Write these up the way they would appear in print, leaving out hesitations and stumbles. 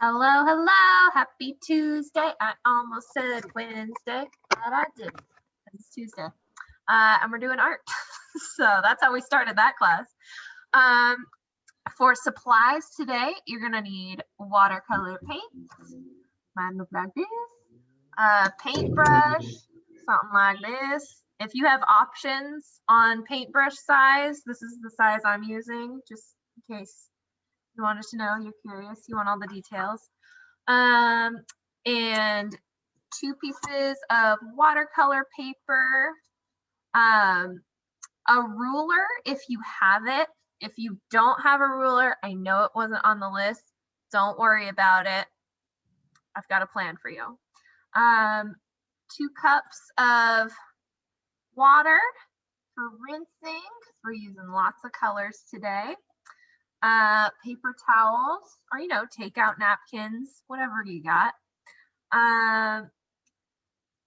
Hello, hello, happy Tuesday. I almost said Wednesday, but I didn't. It's Tuesday. And we're doing art. So that's how we started that class. For supplies today, you're gonna need watercolor paints. Mine look like this. Paintbrush, something like this. If you have options on paintbrush size, this is the size I'm using, just in case you wanted to know, you're curious, you want all the details. And 2 pieces of watercolor paper, a ruler if you have it. If you don't have a ruler, I know it wasn't on the list. Don't worry about it. I've got a plan for you. 2 cups of water for rinsing, because we're using lots of colors today. Paper towels, or take out napkins, whatever you got.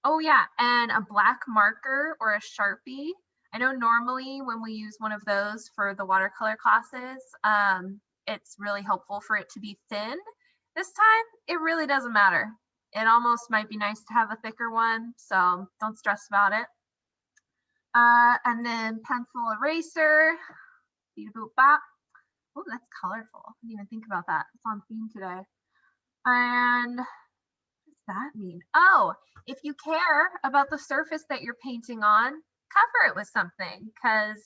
Oh yeah, and a black marker or a Sharpie. I know normally when we use one of those for the watercolor classes, it's really helpful for it to be thin. This time, it really doesn't matter. It almost might be nice to have a thicker one, so don't stress about it. And then pencil eraser, beep boop bop. Oh, that's colorful. I didn't even think about that. It's on theme today. And what does that mean? Oh, if you care about the surface that you're painting on, cover it with something, because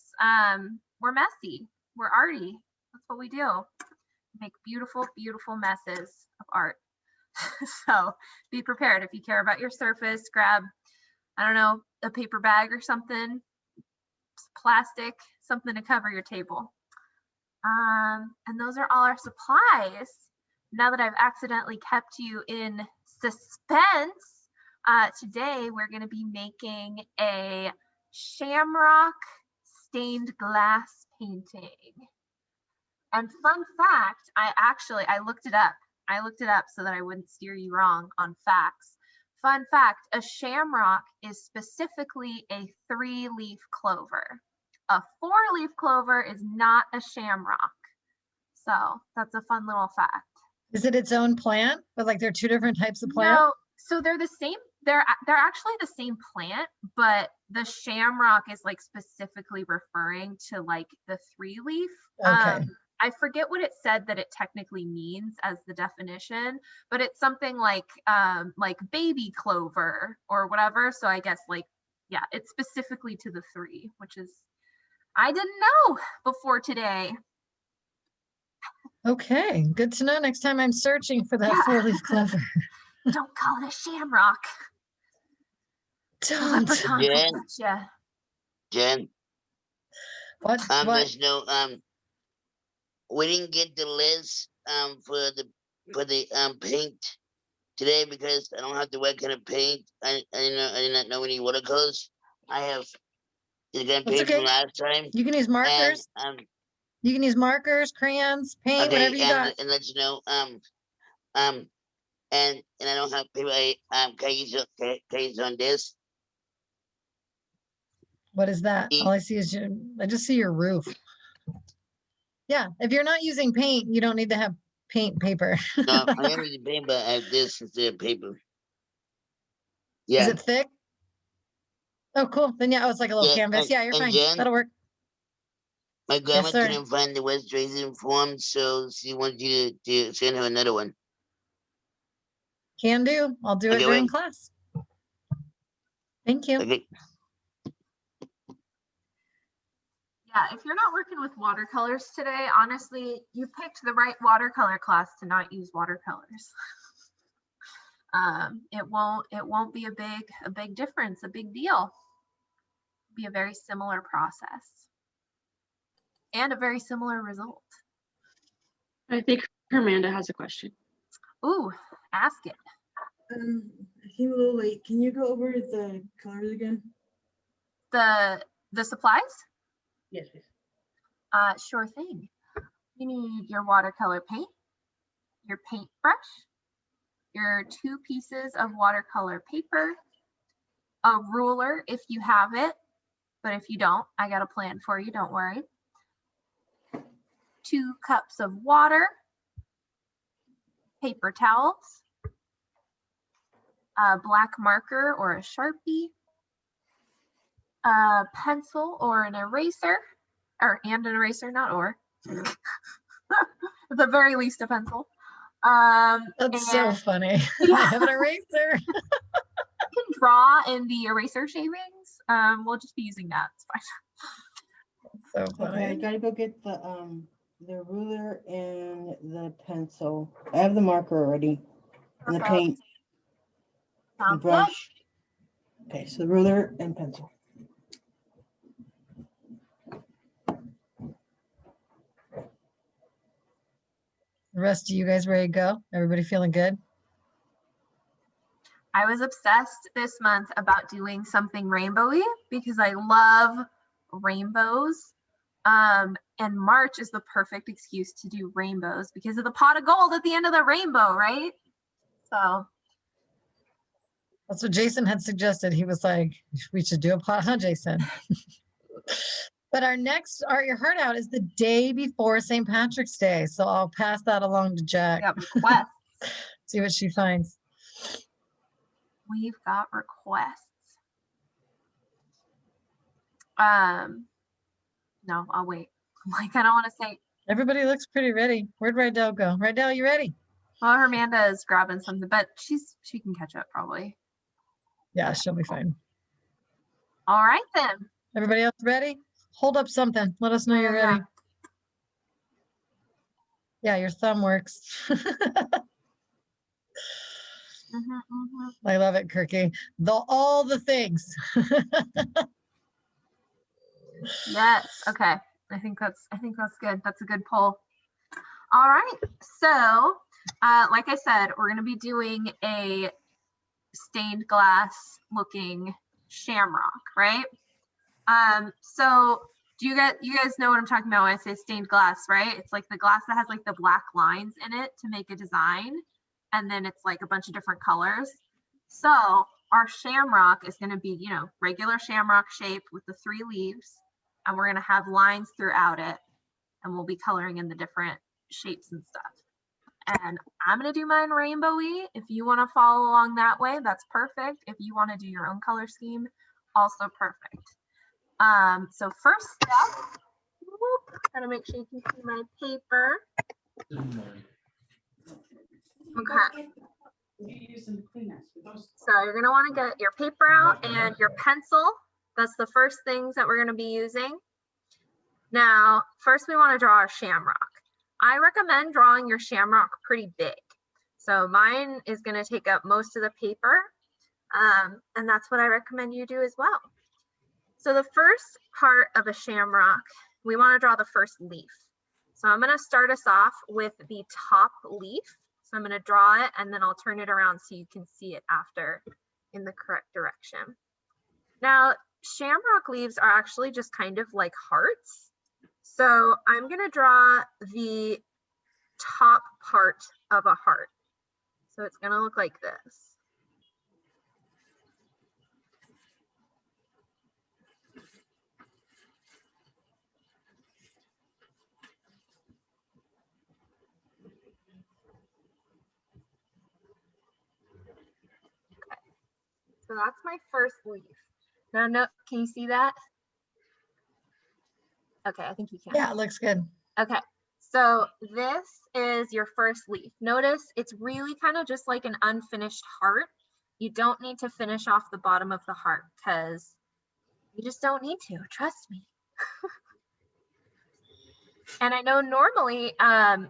we're messy. We're arty. That's what we do. Make beautiful, beautiful messes of art. So be prepared. If you care about your surface, grab, I don't know, a paper bag or something, plastic, something to cover your table. And those are all our supplies. Now that I've accidentally kept you in suspense, today we're going to be making a shamrock stained glass painting. And fun fact, I looked it up. I looked it up so that I wouldn't steer you wrong on facts. Fun fact, a shamrock is specifically a 3-leaf clover. A 4-leaf clover is not a shamrock. So that's a fun little fact. Is it its own plant? But like they're 2 different types of plant? No, so they're the same. They're actually the same plant, but the shamrock is like specifically referring to like the 3-leaf. Okay. I forget what it said that it technically means as the definition, but it's something like baby clover or whatever. So I guess yeah, it's specifically to the 3, which is, I didn't know before today. Okay, good to know. Next time I'm searching for that 4-leaf clover. Don't call it a shamrock. Don't. Jen. What? There's no we didn't get the list for the paint today because I don't have the right kind of paint. I did not know any watercolors. I have the kind of paint from last time. You can use markers. And, you can use markers, crayons, paint, okay, whatever you got. And let you know, and I don't have paper. Can I use on this? What is that? All I see is I just see your roof. Yeah, if you're not using paint, you don't need to have paint paper. No, I am using paint, but I have this instead of paper. Yeah. Is it thick? Oh, cool. Then yeah, it's like a little canvas. Yeah, you're fine. Jen, that'll work. My grandma couldn't find the registration form, so she wants you to send her another one. Can do. I'll do it during class. Thank you. Okay. Yeah, if you're not working with watercolors today, honestly, you picked the right watercolor class to not use watercolors. It won't be a big difference, a big deal. It'll be a very similar process and a very similar result. I think Amanda has a question. Ooh, ask it. I came a little late. Can you go over the colors again? The supplies? Yes, please. Sure thing. You need your watercolor paint, your paintbrush, your 2 pieces of watercolor paper, a ruler if you have it, but if you don't, I got a plan for you, don't worry. 2 cups of water, paper towels, a black marker or a Sharpie, a pencil or an eraser, and an eraser, not or. At the very least, a pencil. That's so funny. Yeah. I have an eraser. You can draw in the eraser shavings. We'll just be using that. It's fine. So funny. Okay, I gotta go get the ruler and the pencil. I have the marker already. And the Okay. paint and Sounds good. brush. Okay, so the ruler and pencil. The rest of you guys ready to go? Everybody feeling good? I was obsessed this month about doing something rainbowy because I love rainbows. And March is the perfect excuse to do rainbows because of the pot of gold at the end of the rainbow, right? So That's what Jason had suggested. He was like, we should do a pot, huh, Jason? But our next Art Your Heart Out is the day before St. Patrick's Day. So I'll pass that along to Jack. we got requests. See what she finds. We've got requests. No, I'll wait. Like, I don't want to say. Everybody looks pretty ready. Where'd Rydell go? Rydell, you ready? Well, Amanda is grabbing something, but she can catch up probably. Yeah, she'll be fine. All right then. Everybody else ready? Hold up something. Let us know you're Yeah. ready. Yeah, your thumb works. I love it, Kirky. All the things. Yes. Okay. I think that's good. That's a good poll. All right. So, like I said, we're going to be doing a stained glass looking shamrock, right? So do you guys know what I'm talking about when I say stained glass, right? It's like the glass that has like the black lines in it to make a design, and then it's like a bunch of different colors. So our shamrock is going to be, regular shamrock shape with the 3 leaves, and we're going to have lines throughout it, and we'll be coloring in the different shapes and stuff. And I'm going to do mine rainbowy. If you want to follow along that way, that's perfect. If you want to do your own color scheme, also perfect. So first step, gotta make sure you can see my paper. Okay. So you're gonna want to get your paper out and your pencil. That's the first things that we're gonna be using. Now, first we want to draw our shamrock. I recommend drawing your shamrock pretty big. So mine is gonna take up most of the paper, and that's what I recommend you do as well. So the first part of a shamrock, we want to draw the first leaf. So I'm going to start us off with the top leaf. So I'm going to draw it and then I'll turn it around so you can see it after in the correct direction. Now, shamrock leaves are actually just kind of like hearts. So I'm going to draw the top part of a heart. So it's going to look like this. So that's my first leaf. Now, can you see that? Okay, I think you can. Yeah, it looks good. Okay, so this is your first leaf. Notice it's really kind of just like an unfinished heart. You don't need to finish off the bottom of the heart because you just don't need to, trust me. And I know normally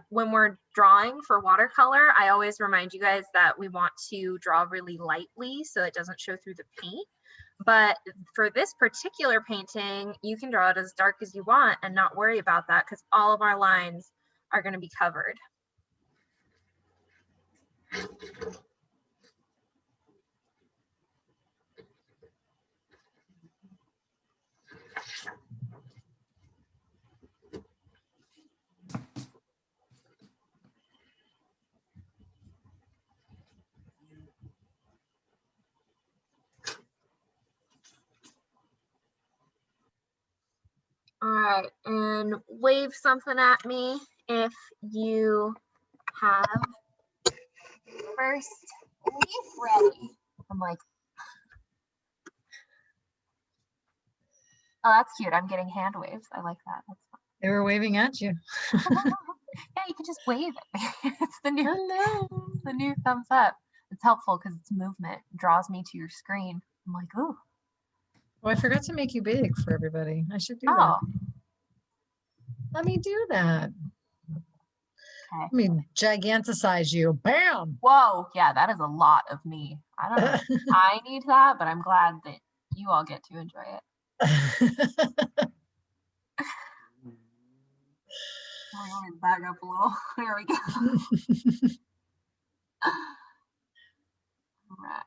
when we're drawing for watercolor, I always remind you guys that we want to draw really lightly so it doesn't show through the paint. But for this particular painting, you can draw it as dark as you want and not worry about that because all of our lines are going to be covered. All right, and wave something at me if you have first leaf ready. I'm like, oh, that's cute. I'm getting hand waves. I like that. That's fun. They were waving at you. Yeah, you can just wave at me. It's the new Hello. the new thumbs up. It's helpful because it's movement. It draws me to your screen. I'm like, ooh. Oh, I forgot to make you big for everybody. I should do Oh, that. Let me do that. okay. Let me giganticize you. Bam. Whoa, yeah, that is a lot of me. I don't know if I need that, but I'm glad that you all get to enjoy it. Oh, let me back up a little. There we go. All right.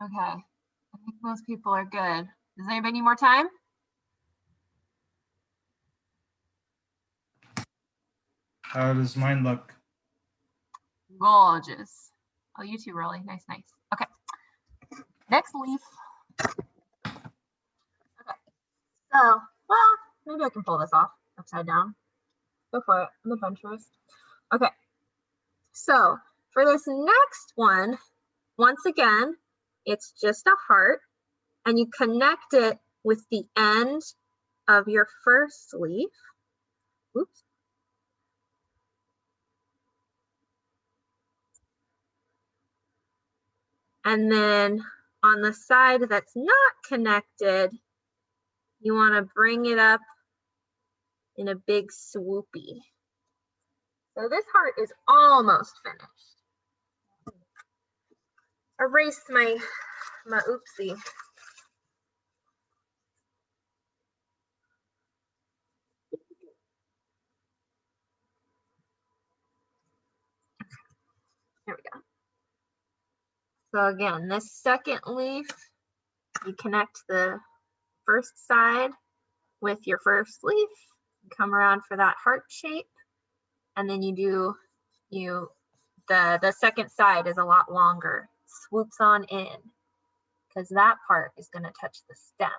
Okay. I think most people are good. Does anybody need more time? How does mine look? Gorgeous. Oh, you too, Rolly. Nice, nice. Okay. Next leaf. Okay. So, well, maybe I can pull this off upside down. Go for it. I'm adventurous. Okay. So, for this next one, once again, it's just a heart, and you connect it with the end of your first leaf. Oops. And then on the side that's not connected, you want to bring it up in a big swoopy. So this heart is almost finished. Erase my oopsie. There we go. So again, this second leaf, you connect the first side with your first leaf, come around for that heart shape, and then the second side is a lot longer, swoops on in, because that part is going to touch the stem.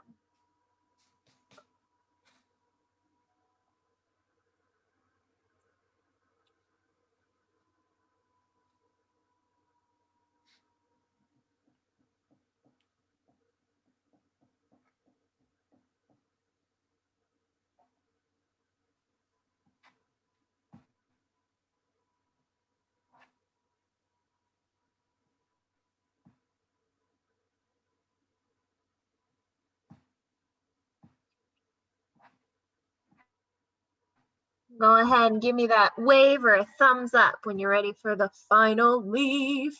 Go ahead and give me that wave or a thumbs up when you're ready for the final leaf.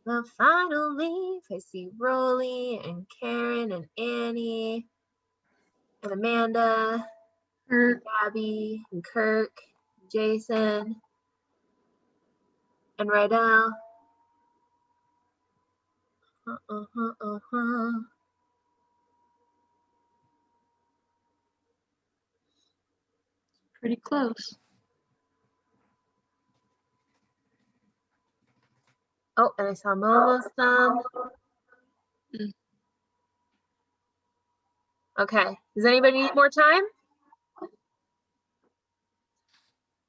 The final leaf. I see Rolly and Karen and Annie and Amanda, and Abby and Kirk, Jason and Rydell. Pretty close. Oh, and I saw Momo's thumb. Okay, does anybody need more time?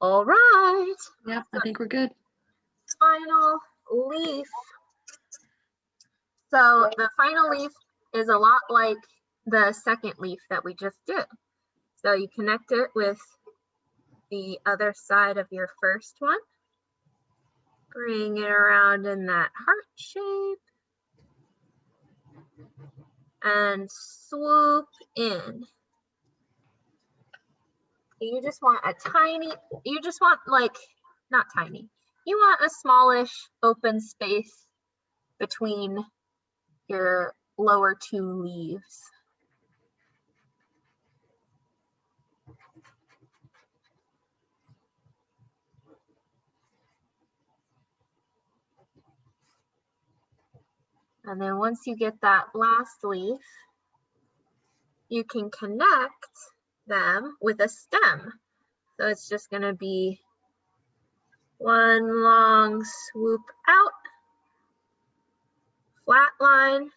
All right. Yeah, I think we're good. Final leaf. So the final leaf is a lot like the second leaf that we just did. So you connect it with the other side of your first one. Bring it around in that heart shape. And swoop in. You just want not tiny. You want a smallish open space between your lower two leaves. And then once you get that last leaf, you can connect them with a stem. So it's just going to be one long swoop out, flat line,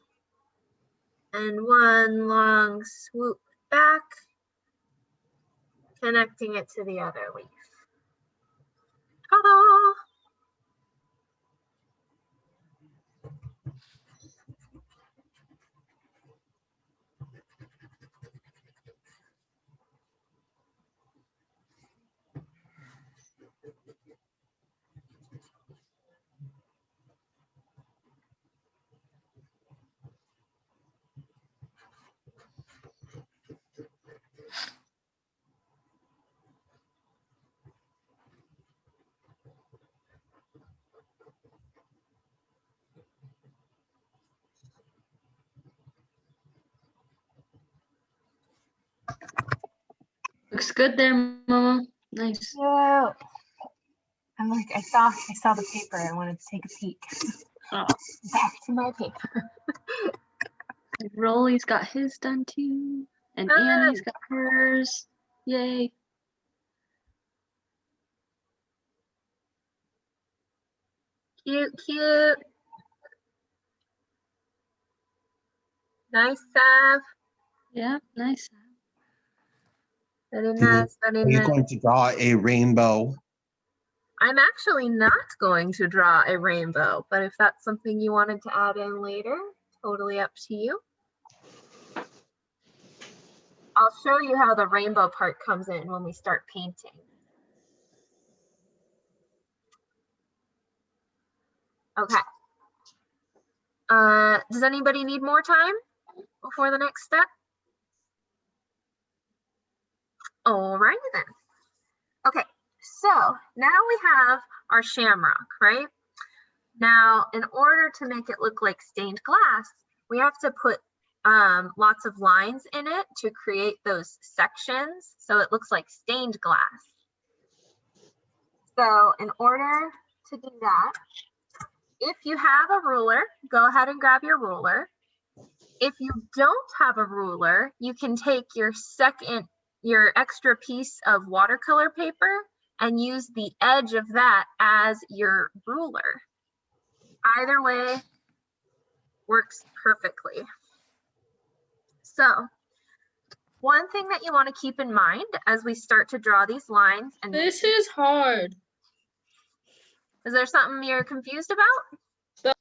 and one long swoop back, connecting it to the other leaf. Ta-da! Looks good there, Mama. Nice. Yeah. I'm like, I saw the paper. I wanted to take a peek. Oh, Back to my paper. Rolly's got his done too. And Nice. Annie's got hers. Yay. Cute, cute. Nice, Sav. Yeah, nice. Very Do you- nice, very Are you nice. going to draw a rainbow? I'm actually not going to draw a rainbow, but if that's something you wanted to add in later, totally up to you. I'll show you how the rainbow part comes in when we start painting. Okay. Does anybody need more time before the next step? Alrighty then. Okay, so now we have our shamrock, right? Now, in order to make it look like stained glass, we have to put lots of lines in it to create those sections so it looks like stained glass. So in order to do that, if you have a ruler, go ahead and grab your ruler. If you don't have a ruler, you can take your extra piece of watercolor paper and use the edge of that as your ruler. Either way works perfectly. So one thing that you want to keep in mind as we start to draw these lines, and This is hard. is there something you're confused about?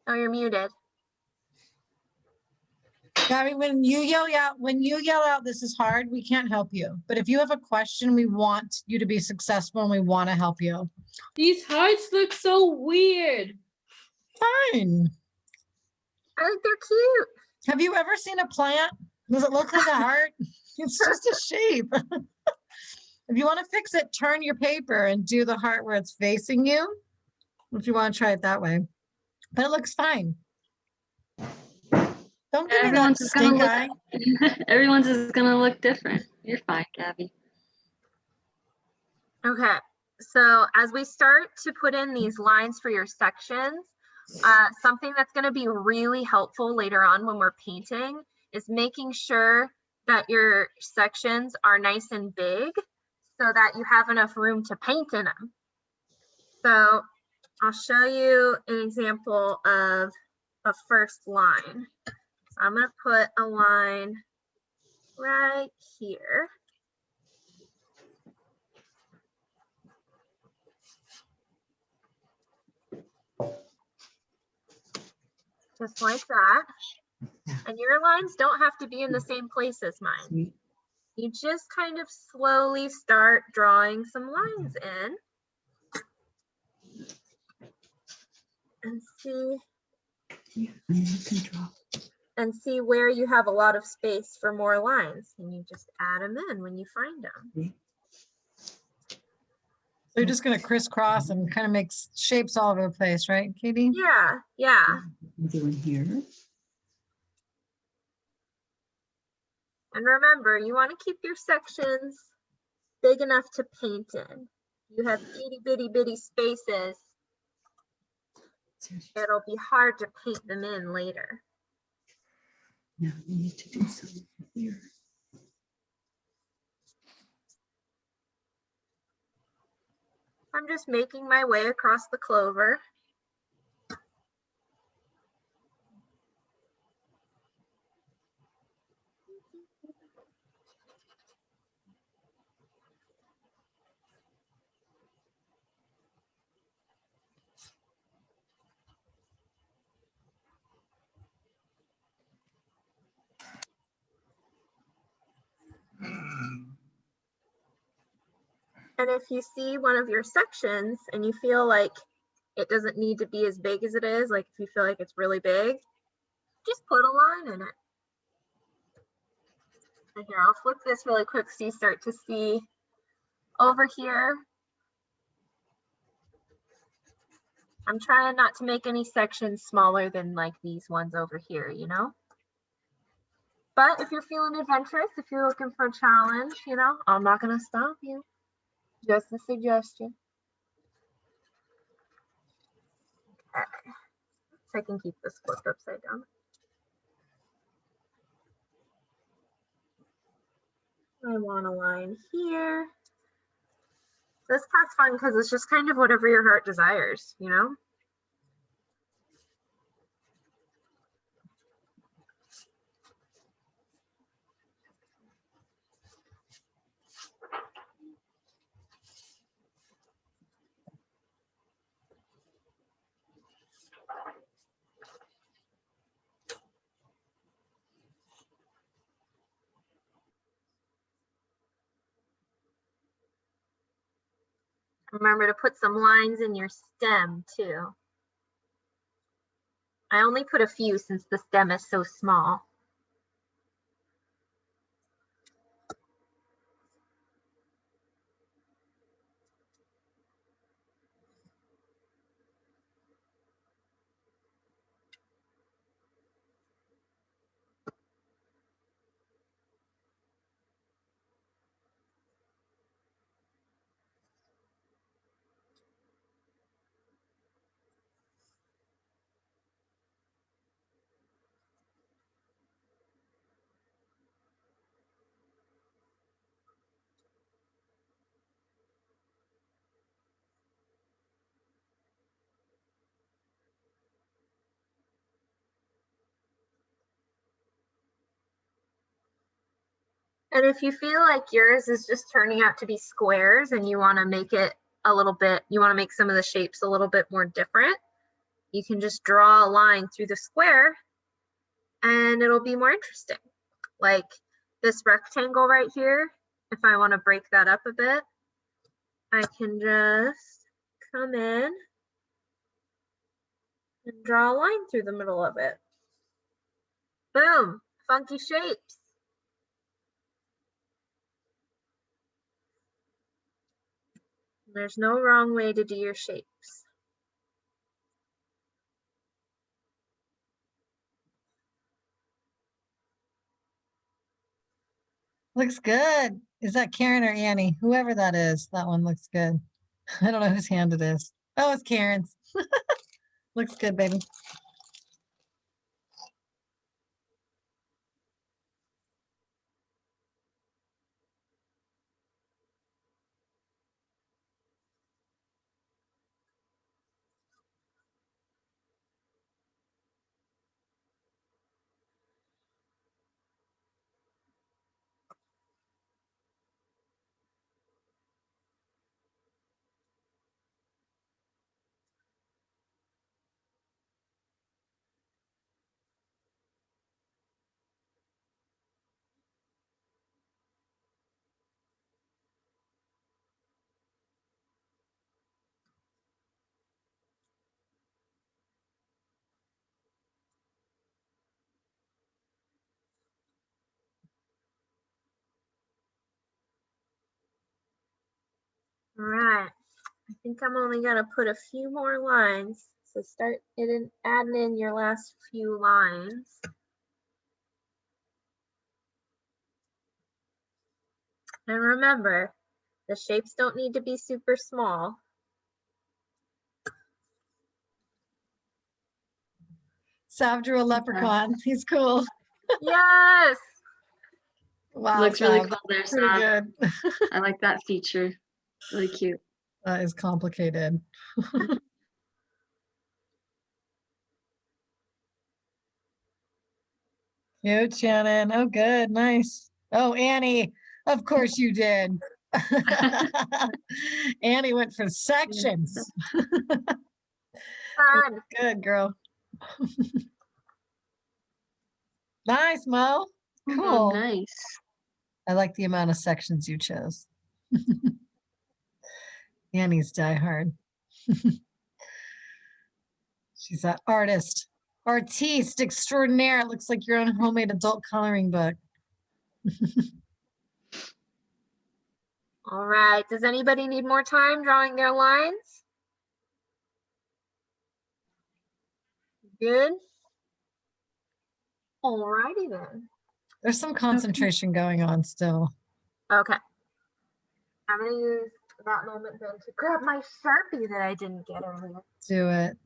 Oh, you're muted. Gabby, when you yell out, this is hard, we can't help you. But if you have a question, we want you to be successful and we want to help you. These hearts look so weird. Fine. I think they're cute. Have you ever seen a plant? Does it look like a heart? It's just a shape. If you want to fix it, turn your paper and do the heart where it's facing you. If you want to try it that way. But it looks fine. Don't give me that Everyone's is gonna stink look eye. everyone's is gonna look different. You're fine, Gabby. Okay, so as we start to put in these lines for your sections, something that's going to be really helpful later on when we're painting is making sure that your sections are nice and big so that you have enough room to paint in them. So I'll show you an example of a first line. So I'm going to put a line right here. Just like that. And your lines don't have to be in the same place as mine. You just kind of slowly start drawing some lines in and see where you have a lot of space for more lines, and you just add them in when you find them. So you're just going to crisscross and kind of make shapes all over the place, right, Katie? Yeah, yeah. Doing here. And remember, you want to keep your sections big enough to paint in. You have itty bitty bitty spaces. It'll be hard to paint them in later. Now you need to do something here. I'm just making my way across the clover. And if you see one of your sections and you feel like it doesn't need to be as big as it is, like if you feel like it's really big, just put a line in it. And here, I'll flip this really quick so you start to see over here. I'm trying not to make any sections smaller than like these ones over here, you know? But if you're feeling adventurous, if you're looking for a challenge, you know, I'm not gonna stop you. Just a suggestion. Okay. So I can keep this flipped upside down. I want a line here. This part's fun because it's just kind of whatever your heart desires, you know? Remember to put some lines in your stem too. I only put a few since the stem is so small. And if you feel like yours is just turning out to be squares and you want to make it a little bit, you want to make some of the shapes a little bit more different, you can just draw a line through the square and it'll be more interesting. Like this rectangle right here, if I want to break that up a bit, I can just come in and draw a line through the middle of it. Boom, funky shapes. There's no wrong way to do your shapes. Looks good. Is that Karen or Annie? Whoever that is, that one looks good. I don't know whose hand it is. Oh, it's Karen's. Looks good, baby. All right, I think I'm only gonna put a few more lines. So start adding in your last few lines. And remember, the shapes don't need to be super small. Sav drew a leprechaun. He's cool. Yes. Wow, Looks really Sav, cool there, pretty Sav. good. I like that feature. Really cute. That is complicated. Cute, Shannon. Oh, good. Nice. Oh, Annie. Of course you did. Annie went for sections. Fun. Good, girl. Nice, Mo. Oh, Cool. nice. I like the amount of sections you chose. Annie's diehard. She's that artist. Artiste extraordinaire. It looks like your own homemade adult coloring book. All right. Does anybody need more time drawing their lines? Good. All righty then. There's some concentration going on still. Okay. I'm gonna use that moment then to grab my Sharpie that I didn't get earlier. Do it.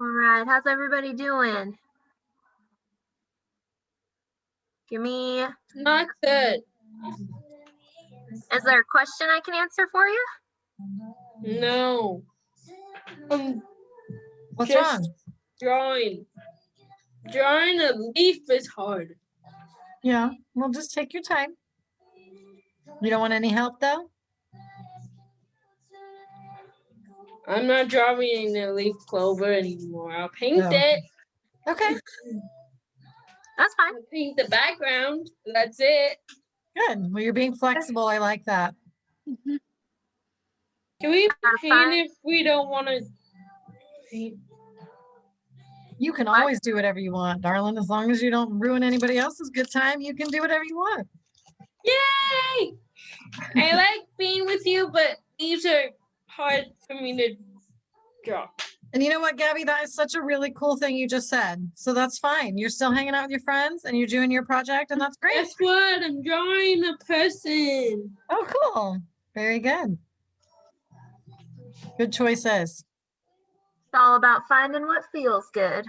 All right. How's everybody doing? Give me. Not good. Is there a question I can answer for you? No. What's Just wrong? drawing. Drawing a leaf is hard. Yeah, well, just take your time. You don't want any help though? I'm not drawing a leaf clover anymore. I'll paint No. it. Okay, That's fine. I'll paint the background. That's it. good. Well, you're being flexible. I like that. Can we That's paint fine. if we don't want to paint? You can What? always do whatever you want, darling. As long as you don't ruin anybody else's good time, you can do whatever you want. Yay! I like being with you, but these are hard for me to draw. And you know what, Gabby? That is such a really cool thing you just said. So that's fine. You're still hanging out with your friends and you're doing your project, and that's great. Guess what? I'm drawing a person. Oh, cool. Very good. Good choices. It's all about finding what feels good.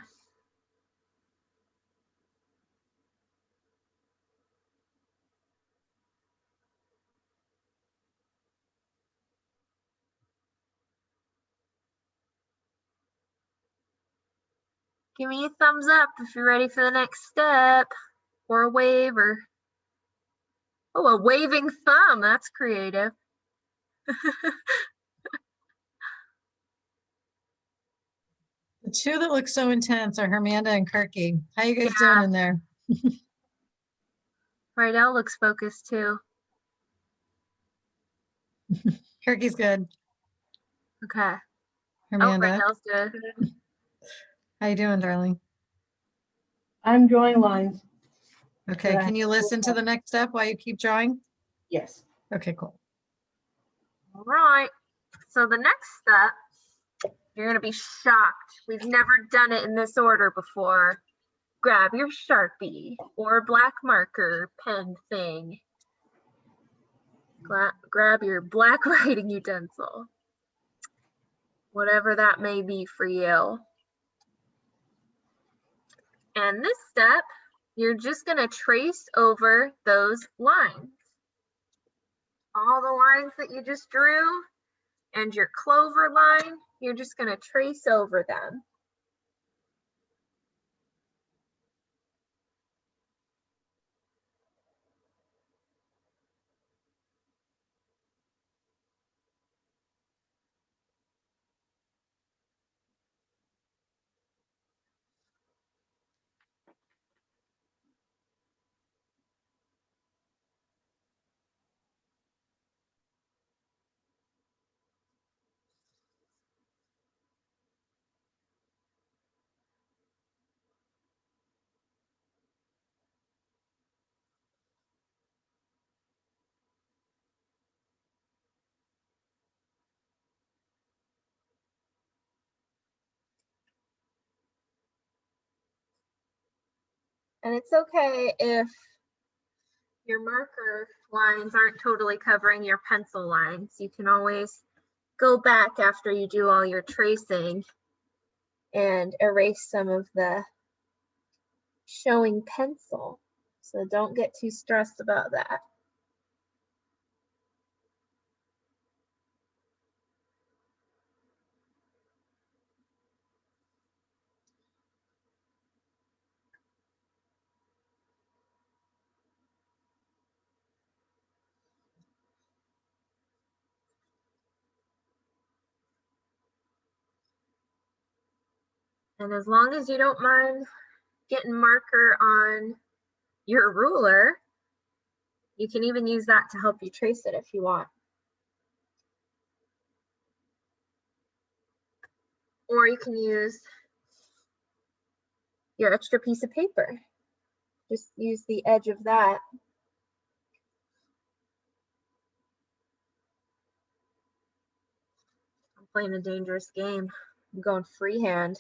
Give me a thumbs up if you're ready for the next step, or a wave, or oh, a waving thumb. That's creative. The two that look so intense are Hermanda and Kirky. How you guys doing in there? Rydell looks focused too. Kirky's good. Okay. Oh, Hermanda, Rydell's good. how you doing, darling? I'm drawing lines. Okay, But I can you listen to the next step while you keep drawing? Yes. Okay, cool. All right. So the next step, you're gonna be shocked. We've never done it in this order before. Grab your Sharpie or black marker pen thing. Grab your black writing utensil, whatever that may be for you. And this step, you're just gonna trace over those lines. All the lines that you just drew and your clover line, you're just gonna trace over them. And it's okay if your marker lines aren't totally covering your pencil lines. You can always go back after you do all your tracing and erase some of the showing pencil. So don't get too stressed about that. And as long as you don't mind getting marker on your ruler, you can even use that to help you trace it if you want. Or you can use your extra piece of paper. Just use the edge of that. I'm playing a dangerous game. I'm going freehand.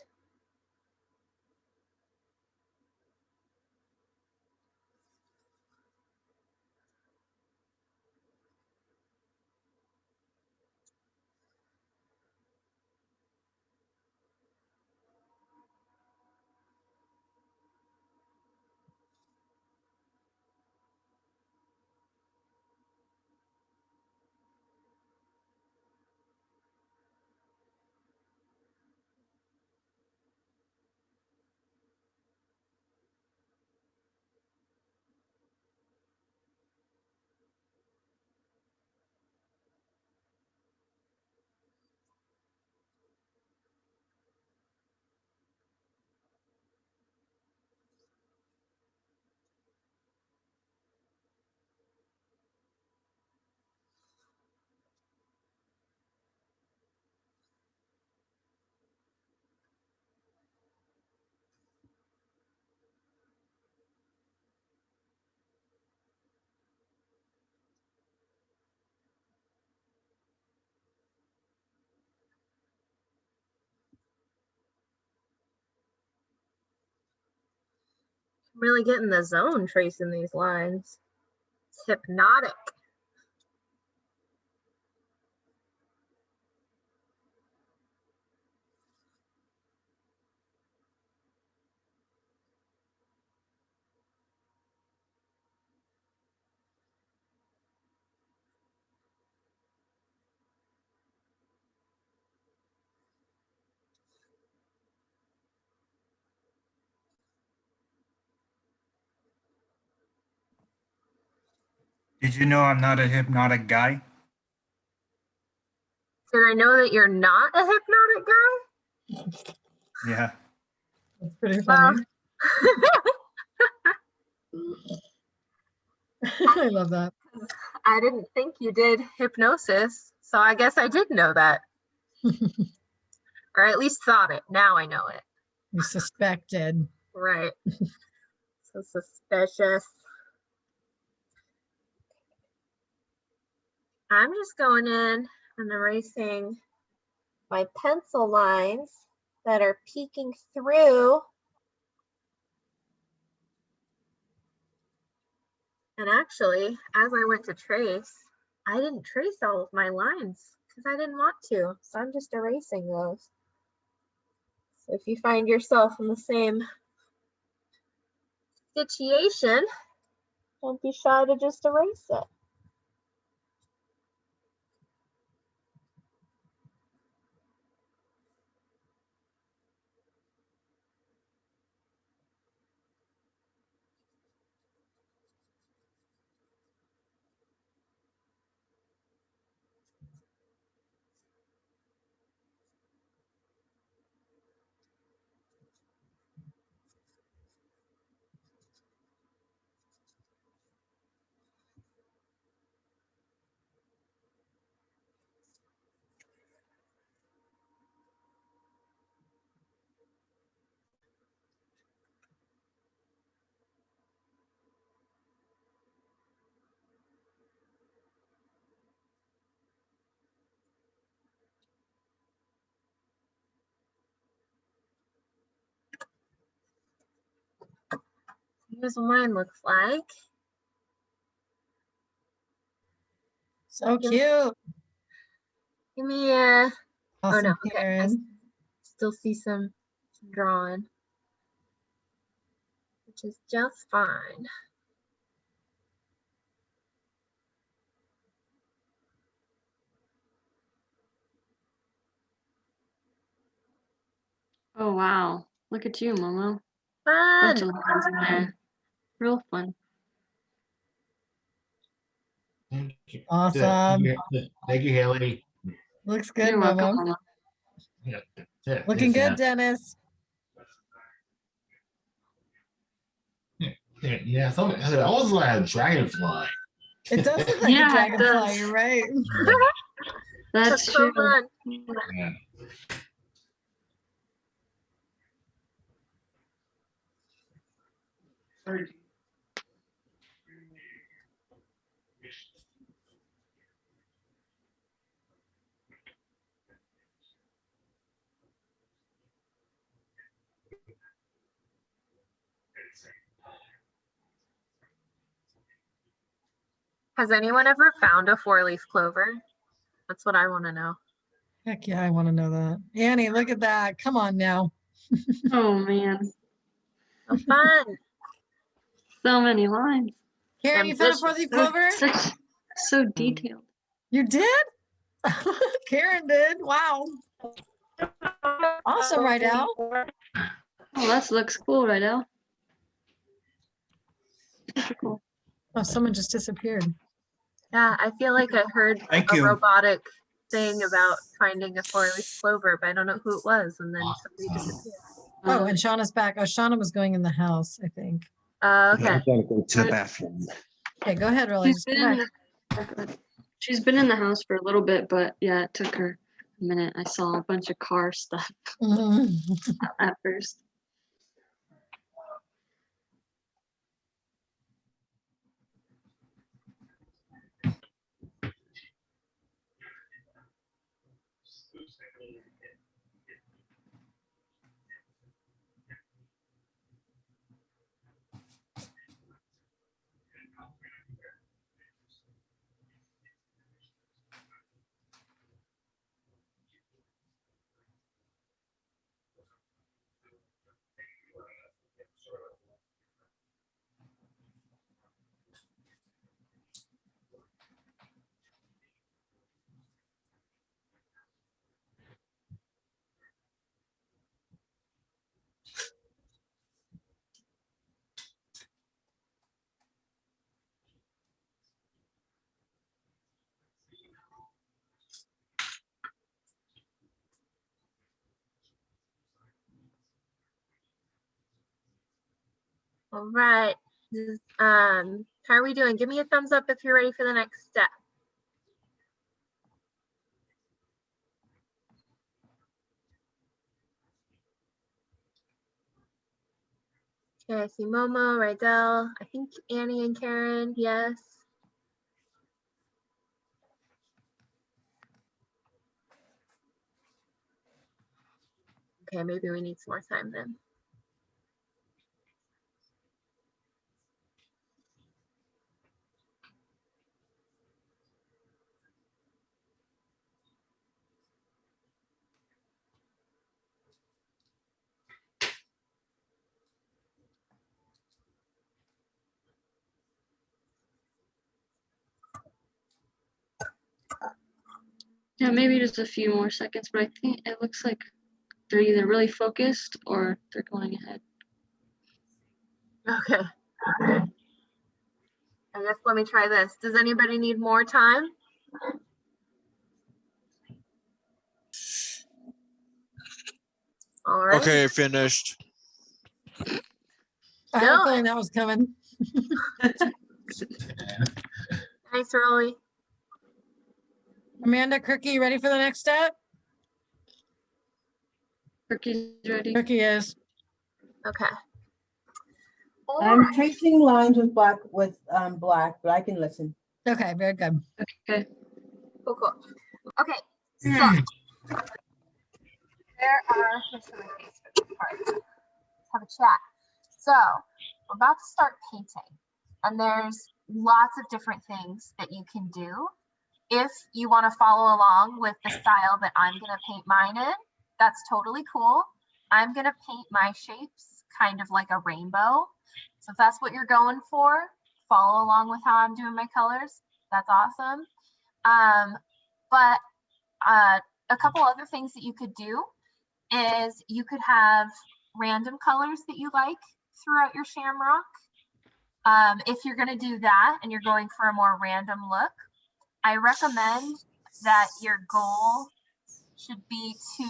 I'm really getting the zone tracing these lines. It's hypnotic. Did you know I'm not a hypnotic guy? Did I know that you're not a hypnotic guy? Yeah. That's pretty Well, funny. I love that. I didn't think you did hypnosis, so I guess I did know that. Or at least thought it. Now I know it. You suspected. Right. So suspicious. I'm just going in and erasing my pencil lines that are peeking through. And actually, as I went to trace, I didn't trace all of my lines because I didn't want to. So I'm just erasing those. So if you find yourself in the same situation, don't be shy to just erase it. Here's what mine looks like. So cute. Give me a, oh Awesome, no, okay. I Karen. still see some drawing, which is just fine. Oh, wow. Look at you, Momo. Fun. Bunch of lines in there. Real fun. Thank you. Awesome. Thank you, Haley. Looks good, You're welcome, Momo. Momo. Yeah, that's it. Looking Yes, good, Dennis. Yeah, I always like a dragonfly. It does look like Yeah, a it dragonfly. does. You're right. That's so true. fun. Yeah. Has anyone ever found a 4-leaf clover? That's what I want to know. Heck yeah, I want to know that. Annie, look at that. Come on now. Oh, man. So fun. So many lines. Karen, you found a Ambitious. 4-leaf clover? So detailed. You did? Karen did. Wow. Awesome, Rydell. Oh, that looks cool, right, Al? Super cool. Oh, someone just disappeared. Yeah, I feel like I heard Thank a you. robotic thing about finding a 4-leaf clover, but I don't know who it was, and then somebody disappeared. Oh, and Shauna's back. Oh, Shauna was going in the house, I think. Okay. I'm gonna go to the bathroom. Okay, go ahead, Rolly. She's Just been go in back. the, she's been in the house for a little bit, but yeah, it took her a minute. I saw a bunch of car stuff Mhm. at first. All right. How are we doing? Give me a thumbs up if you're ready for the next step. Okay, I see Momo, Rydell, I think Annie and Karen, yes. Okay, maybe we need some more time then. Yeah, maybe just a few more seconds, but I think it looks like they're either really focused or they're going ahead. Okay. I guess let me try this. Does anybody need more time? All right. Okay, finished. I had a No. feeling that was coming. Nice, Rolly. Amanda, Kirky, you ready for the next step? Turkey's ready. Kirky is. Okay. All I'm right. tracing lines with black, but I can listen. Okay, very good. Okay. Cool, cool. Okay, so there are, let's have a chat. So we're about to start painting, and there's lots of different things that you can do. If you want to follow along with the style that I'm going to paint mine in, that's totally cool. I'm going to paint my shapes kind of like a rainbow. So if that's what you're going for, follow along with how I'm doing my colors. That's awesome. But a couple other things that you could do is you could have random colors that you like throughout your shamrock. If you're going to do that and you're going for a more random look, I recommend that your goal should be to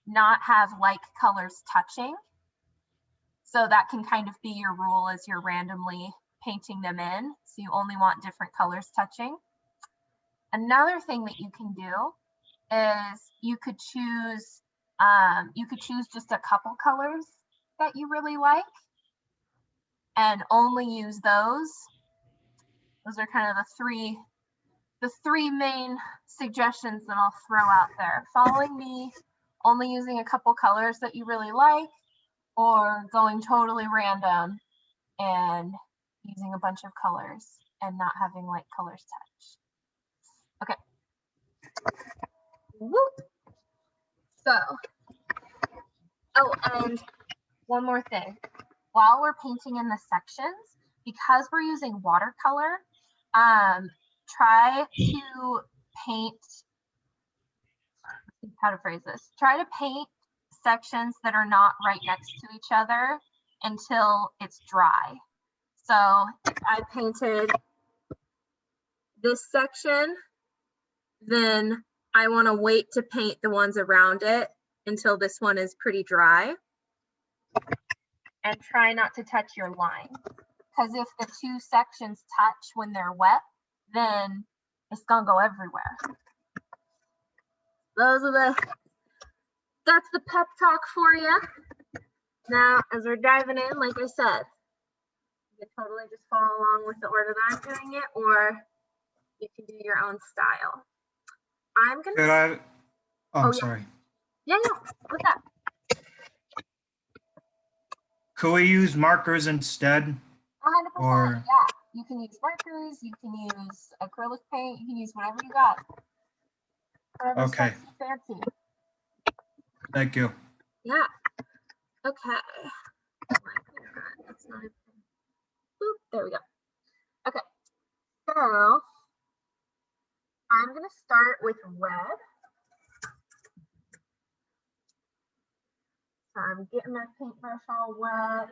not have like colors touching. So that can kind of be your rule as you're randomly painting them in. So you only want different colors touching. Another thing that you can do is you could choose just a couple colors that you really like and only use those. Those are kind of the three main suggestions that I'll throw out there. Following me, only using a couple colors that you really like, or going totally random and using a bunch of colors and not having like colors touch. Okay. Whoop. So, oh, and one more thing. While we're painting in the sections, because we're using watercolor, try to paint, how to phrase this, try to paint sections that are not right next to each other until it's dry. So if I painted this section, then I want to wait to paint the ones around it until this one is pretty dry. And try not to touch your line. Because if the two sections touch when they're wet, then it's gonna go everywhere. That's the pep talk for you. Now, as we're diving in, like I said, you can totally just follow along with the order that I'm doing it, or you can do your own style. I'm gonna. Could I? Oh, yeah. sorry. Yeah, what's that? Could we use markers instead? 100%. Or Yeah, you can use markers, you can use acrylic paint, you can use whatever you got. Whatever's okay. fancy. Thank you. Yeah. Okay. That's not it. Boop, there we go. Okay. So I'm gonna start with red. So I'm getting my paintbrush all wet,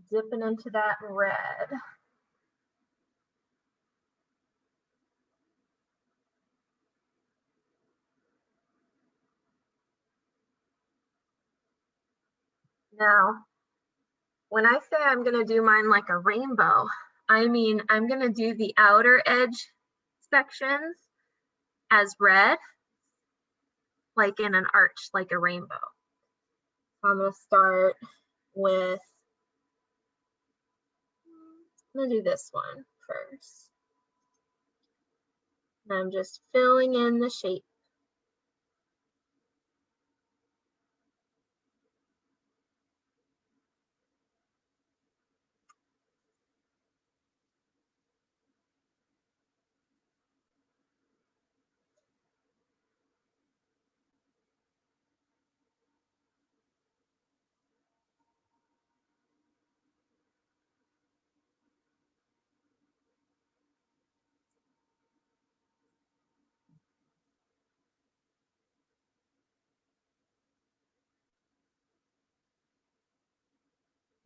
dipping into that red. Now, when I say I'm gonna do mine like a rainbow, I mean I'm gonna do the outer edge sections as red, like in an arch, like a rainbow. I'm gonna start with, I'm gonna do this one first. And I'm just filling in the shape.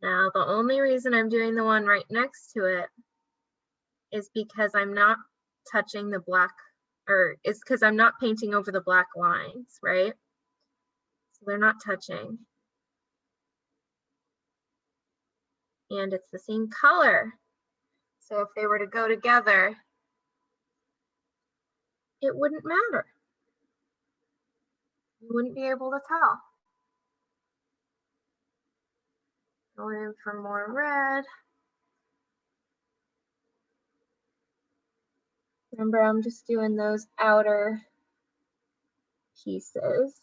Now, the only reason I'm doing the one right next to it is because I'm not touching the black, or it's because I'm not painting over the black lines, right? So they're not touching. And it's the same color. So if they were to go together, it wouldn't matter. You wouldn't be able to tell. Going in for more red. Remember, I'm just doing those outer pieces.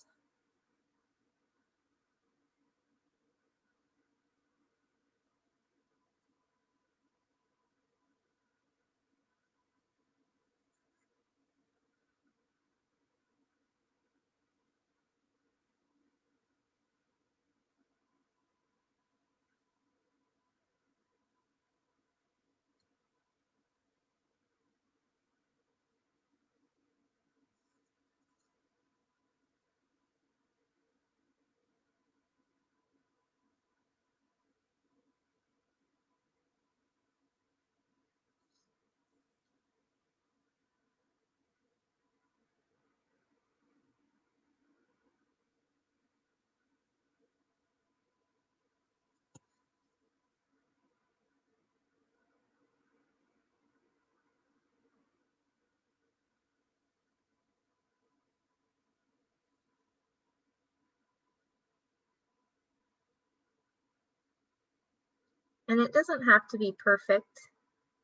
And it doesn't have to be perfect,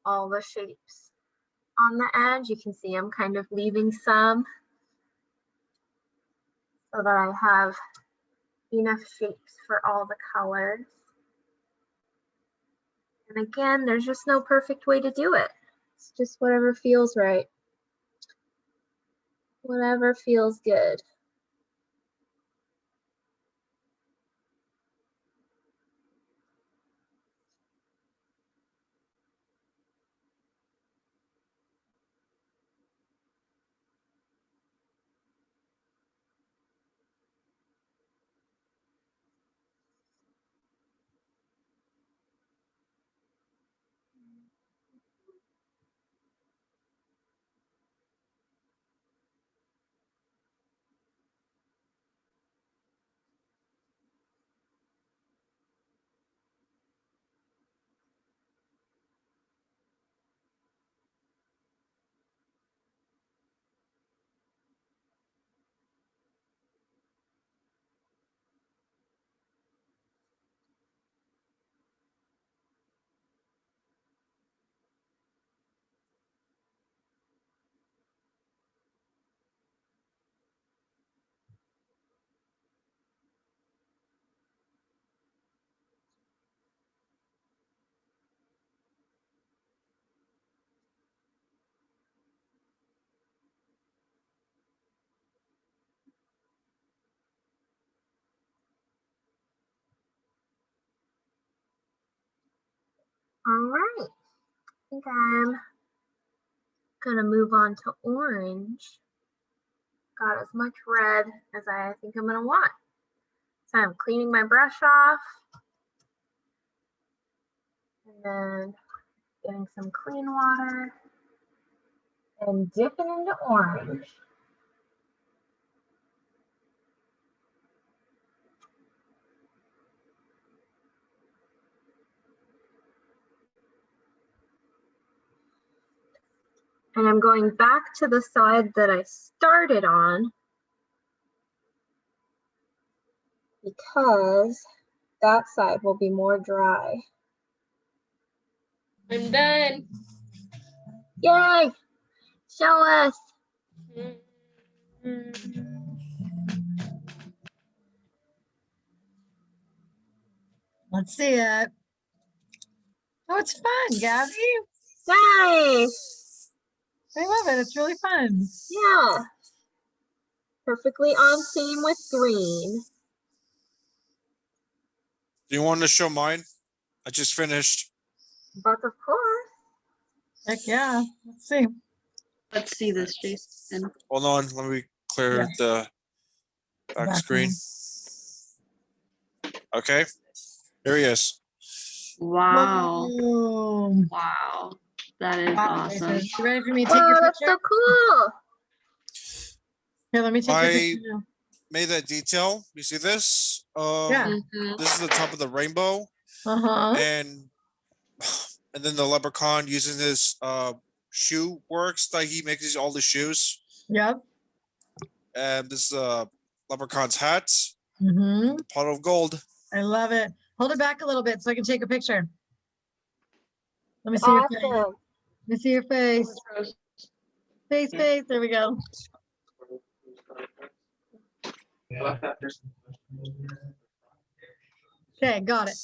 all the shapes on the edge. You can see I'm kind of leaving some so that I have enough shapes for all the colors. And again, there's just no perfect way to do it. It's just whatever feels right. Whatever feels good. All right, I think I'm gonna move on to orange. Got as much red as I think I'm gonna want. So I'm cleaning my brush off and then getting some clean water and dipping into orange. And I'm going back to the side that I started on because that side will be more dry. I'm done. Yay! Show us. Let's see it. Oh, it's fun, Gabby. Nice. I love it. It's really fun. Yeah. Perfectly on theme with green. Do you want to show mine? I just finished. But of course. Heck yeah. Let's see. Let's see this, Jason. Hold on, let me clear Yeah. the back screen. Okay, here he is. Wow. Boom. Wow. That is Wow, awesome. Jason, you ready for me to take Wow, your that's picture? so cool. Here, let me take your picture now. Made that detail. You see this? Yeah. Mhm. This is the top of the rainbow, Uh-huh. and then the leprechaun using his shoe works that he makes all the shoes. Yep. And this is leprechaun's hat, Mm-hmm. pot of gold. I love it. Hold it back a little bit so I can take a picture. Let me see your face. Let Awesome. me see your face. Face, face. There we go. Okay, got it.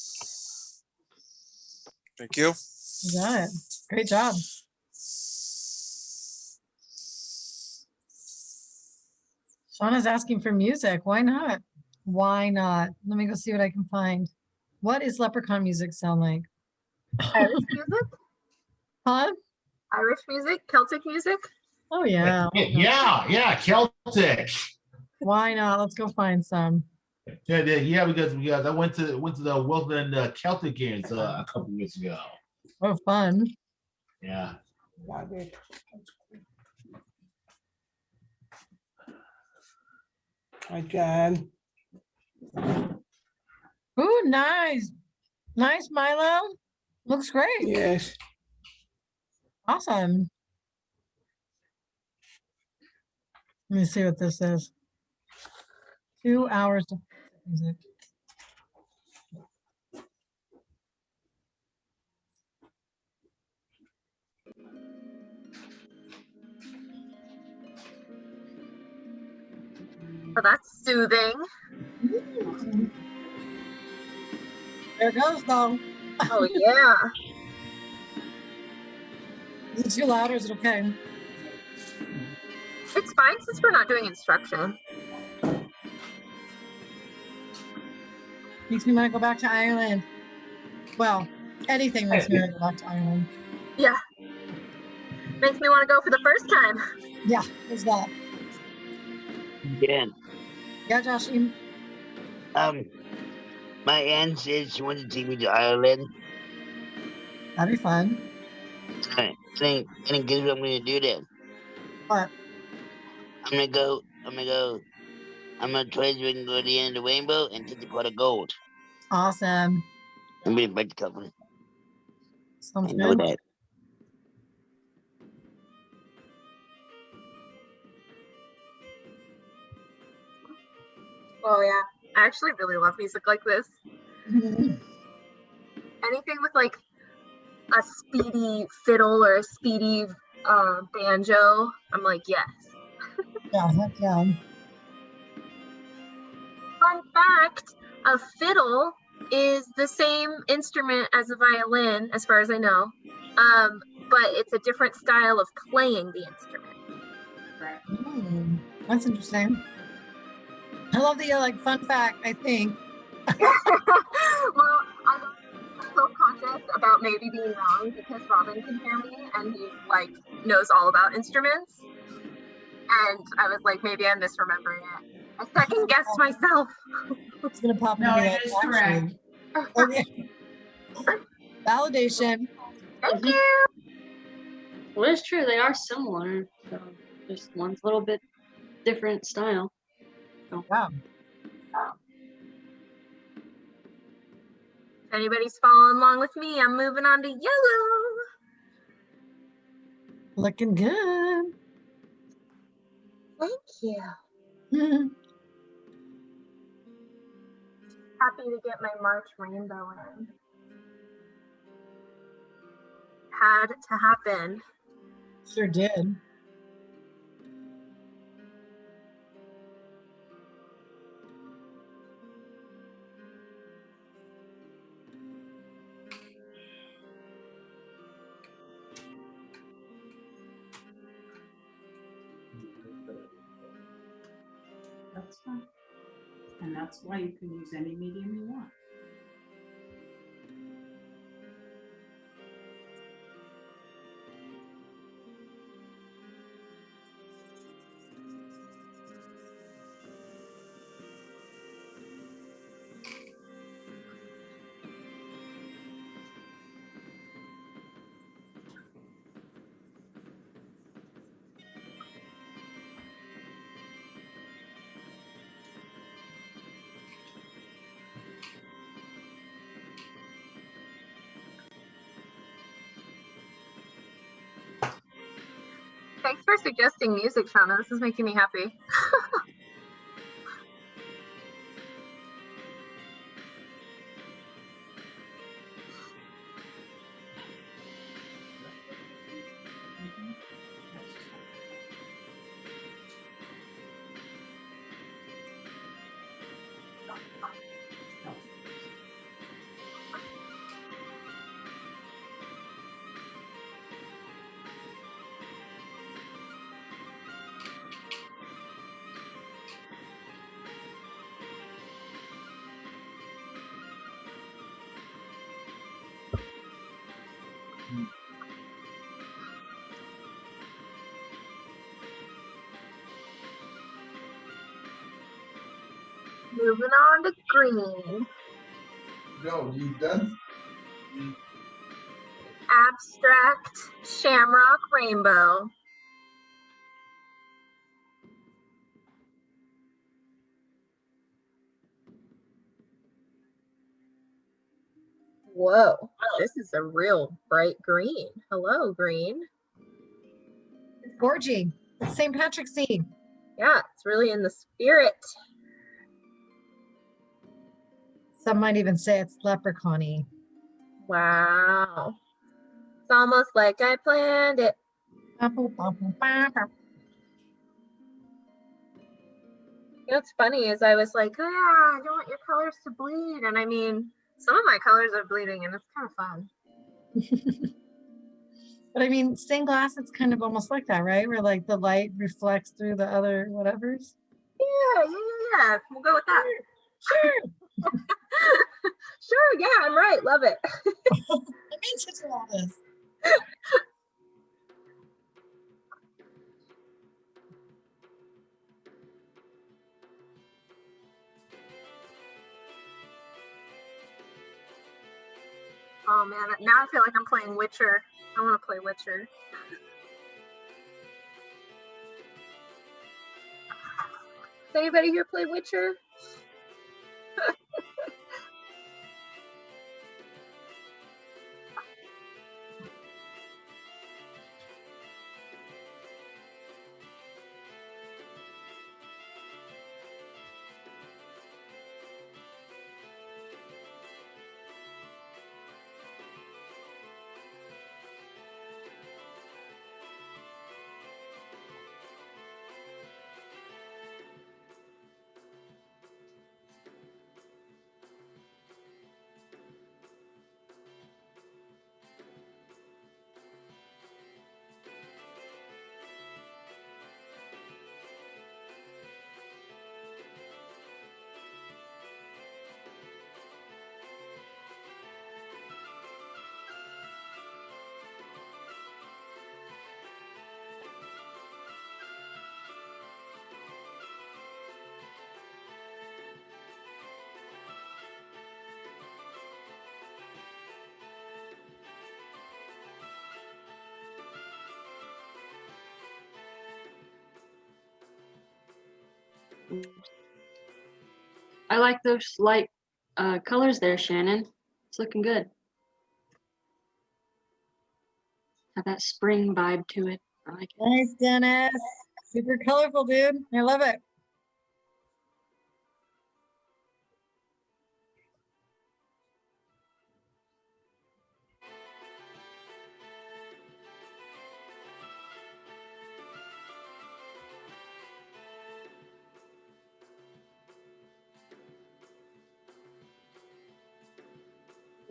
Thank you. You got it. Great job. Shauna's asking for music. Why not? Why not? Let me go see what I can find. What is leprechaun music sound like? Irish music? Huh? Irish music? Celtic music? Oh yeah. Yeah, Celtic. Why not? Let's go find some. Yeah, because I went to the Wilton Celtic games a couple weeks ago. Oh, fun. Yeah. Hi, John. Ooh, nice. Nice, Milo. Looks great. Yes. Awesome. Let me see what this is. 2 hours of music. Oh, that's soothing. There it goes, though. Oh, yeah. Is it too loud or is it okay? It's fine since we're not doing instruction. Makes me want to go back to Ireland. Well, anything makes me want to go back to Ireland. Yeah. Makes me want to go for the first time. Yeah, there's that. Yeah. Yeah, Josh. My aunt says she wants to take me to Ireland. That'd be fun. I think, and guess what I'm gonna do then? What? I'm gonna try so we can go to the end of the rainbow and take the pot of gold. Awesome. I'm gonna break the covenant. Sounds I know good. that. Oh, yeah. I actually really love music like this. Anything with like a speedy fiddle or a speedy banjo, I'm like, yes. Yeah, heck yeah. Fun fact, a fiddle is the same instrument as a violin, as far as I know, but it's a different style of playing the instrument. That's interesting. I love the like fun fact, I think. Well, I'm self-conscious about maybe being wrong because Robin can hear me and he like knows all about instruments. And I was like, maybe I'm misremembering it. I second guessed myself. It's gonna pop into No, me it like is actually. correct. Okay. Validation. Thank you. Well, it's true. They are similar. So just one's a little bit different style. So. Wow. If anybody's following along with me, I'm moving on to yellow. Looking good. Thank you. Happy to get my March rainbow in. Had to happen. Sure did. That's fine. And that's why you can use any medium you want. Thanks for suggesting music, Shauna. This is making me happy. Moving on to green. No, you done? Abstract Shamrock Rainbow. Whoa, this is a real bright green. Hello, green. It's gorgy. It's St. Patrick's Day. Yeah, it's really in the spirit. Some might even say it's leprechaun-y. Wow. It's almost like I planned it. You know what's funny is I was like, oh yeah, I don't want your colors to bleed. And I mean, some of my colors are bleeding and it's kind of fun. But I mean, stained glass, it's kind of almost like that, right? Where like the light reflects through the other whatevers. Yeah. We'll go with that. Sure. Sure, yeah, I'm right. Love it. I mean, to do all this. Oh man, now I feel like I'm playing Witcher. I want to play Witcher. Does anybody here play Witcher? I like those light colors there, Shannon. It's looking good. Have that spring vibe to it. I like it. Nice, Dennis. Super colorful, dude. I love it.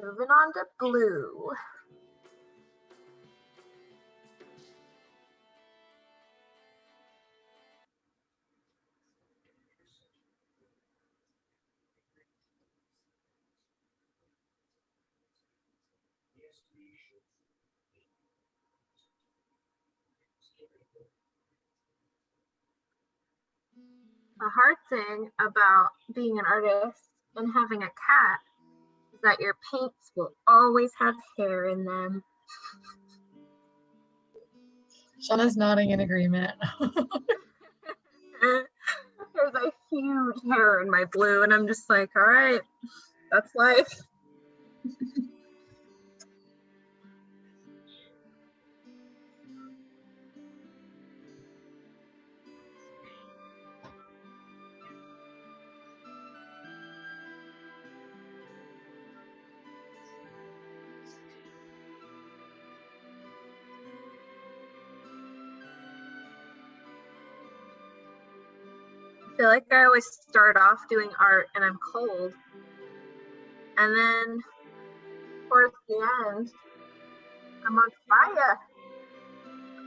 Moving on to blue. The hard thing about being an artist and having a cat is that your paints will always have hair in them. Shauna's nodding in agreement. There's a huge hair in my blue, and I'm just like, all right, that's life. I feel like I always start off doing art and I'm cold. And then towards the end, I'm on fire.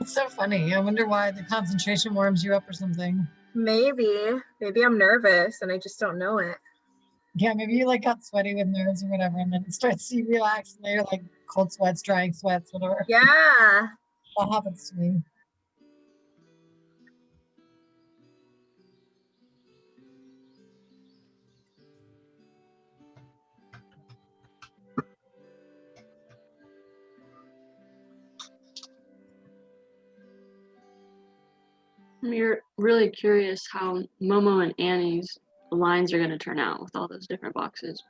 It's so funny. I wonder why the concentration warms you up or something. Maybe I'm nervous and I just don't know it. Yeah, maybe you like got sweaty with nerves or whatever, and then it starts to relax, and then you're like cold sweats, drying sweats, whatever. Yeah. That happens to me. You're really curious how Momo and Annie's lines are going to turn out with all those different boxes.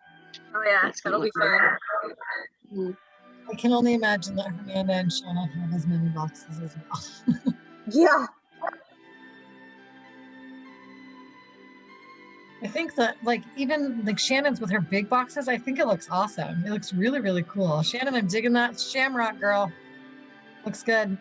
Oh yeah, That's gonna that'll be look fun. Mhm. I can only imagine that Amanda and Shauna have as many boxes as well. Yeah. I think that like even like Shannon's with her big boxes, I think it looks awesome. It looks really, really cool. Shannon, I'm digging that Shamrock, girl. Looks good.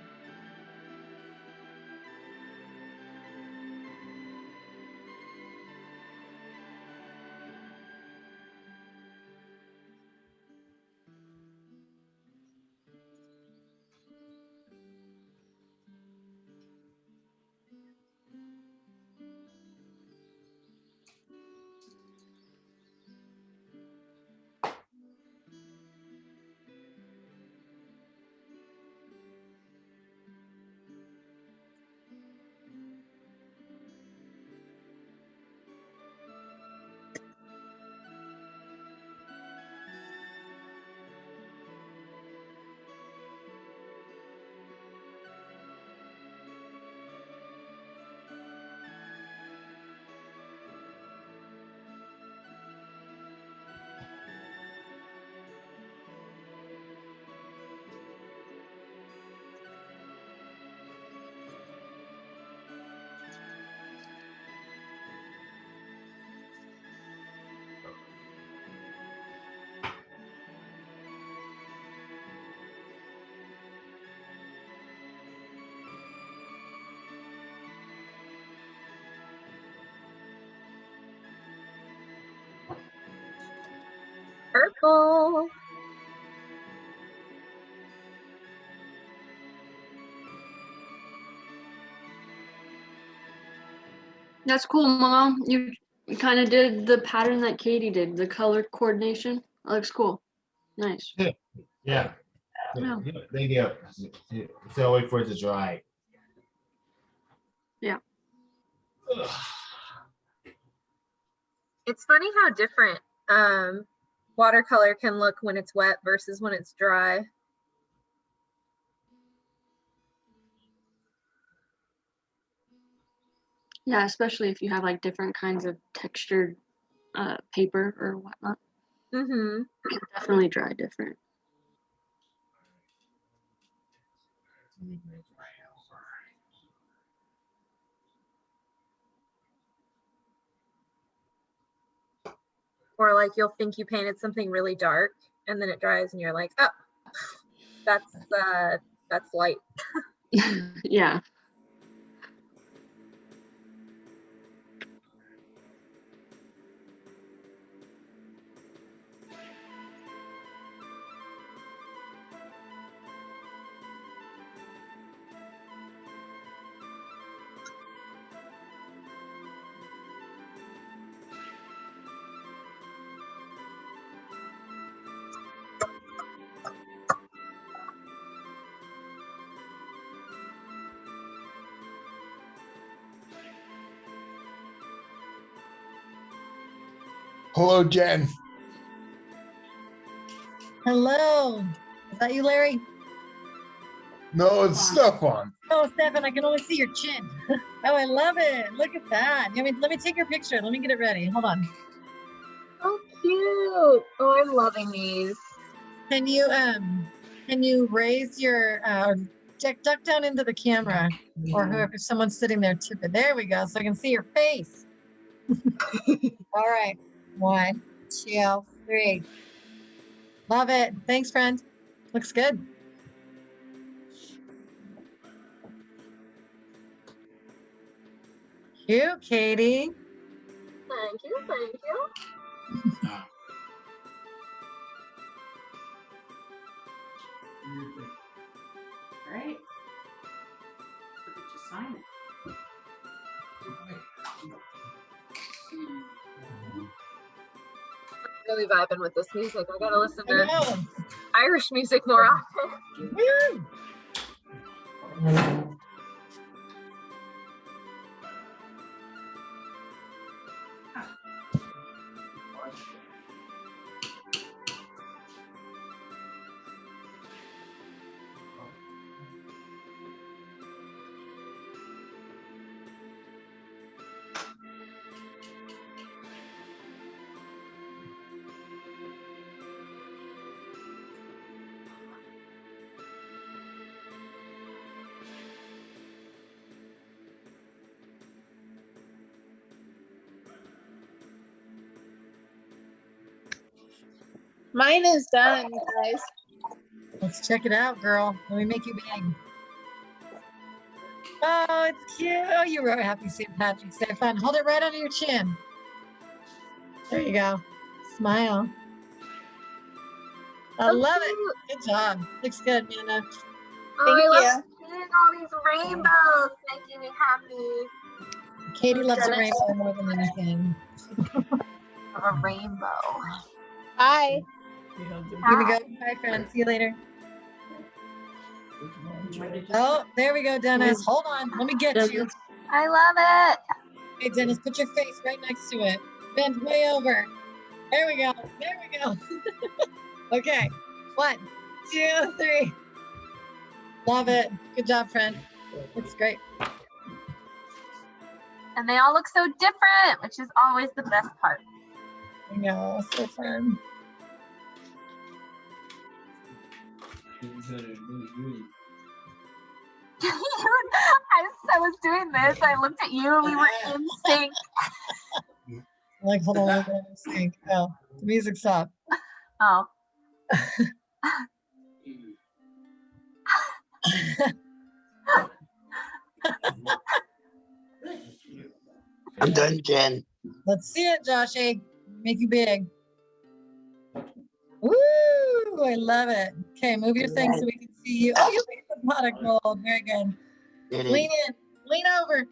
Purple. That's cool, Mom. You kind of did the pattern that Katie did, the color coordination. That looks cool. Nice. Yeah. Yeah. Thank you. So I'll wait for it to dry. Yeah. It's funny how different watercolor can look when it's wet versus when it's dry. Yeah, especially if you have like different kinds of textured paper or whatnot. Mm-hmm. It can definitely dry different. Or like you'll think you painted something really dark and then it dries and you're like, oh, that's light. Yeah. Hello, Jen. Hello. Is that you, Larry? No, it's Stefan. Oh, Stefan, I can only see your chin. Oh, I love it. Look at that. Let me take your picture. Let me get it ready. Hold on. Oh, cute. Oh, I'm loving these. Can you raise your duck down into the camera, or whoever, if someone's sitting there, tip it. There we go, so I can see your face. All right, 1, 2, 3. Love it. Thanks, friend. Looks good. Cute, Katie. Thank you, thank you. Right? Look at you sign it. Really vibing with this music. I gotta listen to Irish music more often. Woo! Mine is done, guys. Let's check it out, girl. Let me make you big. Oh, it's cute. Oh, you wrote Happy St. Patrick's Day. Fun. Hold it right under your chin. There you go. Smile. I love it. Good job. Looks good, Nana. Oh, I love seeing all these rainbows, making me happy. Katie loves a rainbow more than anything. Of a rainbow. Bye. Here we go. Bye, friends. See you later. Oh, there we go, Dennis. Hold on. Let me get you. I love it. Hey, Dennis, put your face right next to it. Bend way over. There we go. There we go. Okay. 1, 2, 3. Love it. Good job, friend. Looks great. And they all look so different, which is always the best part. I know. So fun. As I was doing this, I looked at you and we were in sync. Like, hold on, we're in sync. Oh, the music stopped. Oh. I'm done, Jen. Let's see it, Joshy. Make you big. Woo! I love it. Okay, move your thing so we can see you. Oh, you made the pot of gold. Very good. Lean in. Lean over.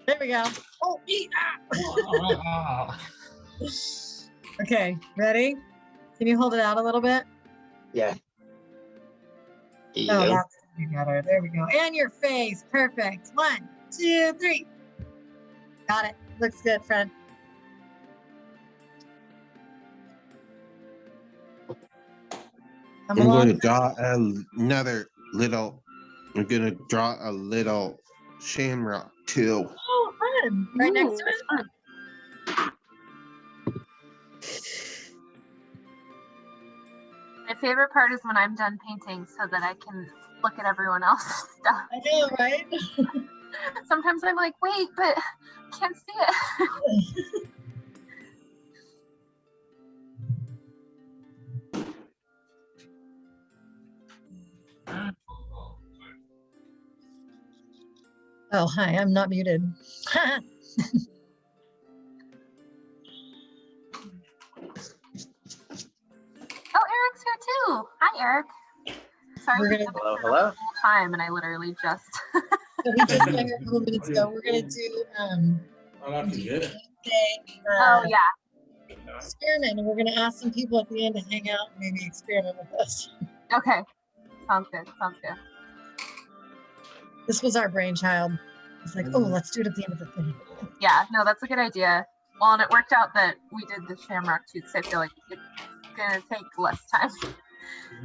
There we go. Oh, okay, ready? Can you hold it out a little bit? Yeah. Oh, that's better. There we go. And your face. Perfect. 1, 2, 3. Got it. Looks good, Fred. I'm going to draw another little. I'm going to draw a little shamrock too. Oh, fun. Right next to it. My favorite part is when I'm done painting so that I can look at everyone else's stuff. I know, right? Sometimes I'm like, wait, but I can't see it. Oh, hi, I'm not muted. Oh, Eric's here too. Hi, Eric. Sorry, We're we gonna- haven't Hello, had hello. a full time, and I literally just. So we just got here a couple minutes ago. We're gonna do Oh yeah. experiment, and we're gonna ask some people at the end to hang out and maybe experiment with us. Okay. Sounds good. Sounds good. This was our brainchild. It's like, oh, let's do it at the end of the thing. Yeah. No, that's a good idea. Well, and it worked out that we did the shamrock too, because I feel like it's gonna take less time.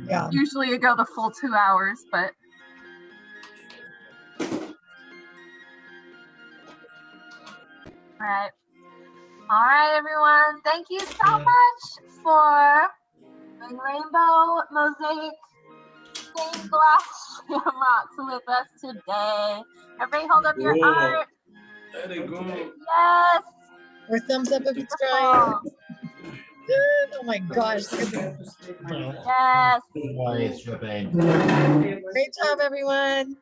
Yeah. Usually you go the full 2 hours, but. All right, everyone. Thank you so much for doing Rainbow Mosaic Stained Glass Shamrocks with us today. Everybody hold up your art. Very good. Yes. Or thumbs up if it's dry. Oh my gosh. Yes. Why it's dripping. Great job, everyone.